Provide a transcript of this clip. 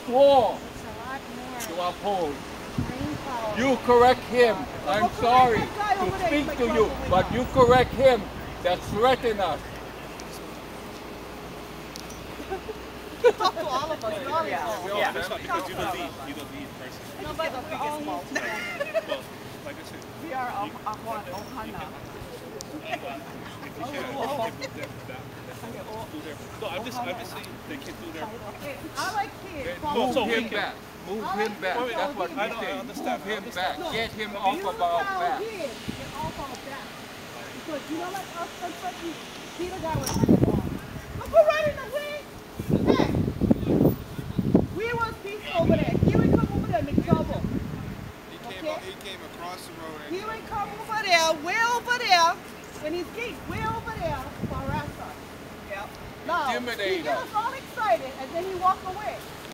swore to uphold. You correct him. I'm sorry to speak to you, but you correct him that threaten us. Talk to all of us. Yeah, that's not because you're the lead. You're the lead person. No, but we're all Well, like I said, we are Ohana. No, I'm just saying they can do their. I like kids. Move him back. Move him back. That's what we say. Move him back. Get him off of our back. Get off our back. Because you know, like us, especially Peter got with don't go right in the way. Hey, we was peaceful over there. Here we come over there and make trouble. He came across the road. Here we come over there, way over there. When he's geek, way over there to harass us. Yep. Now, he Intimidate gets us. us all excited and then he walk away.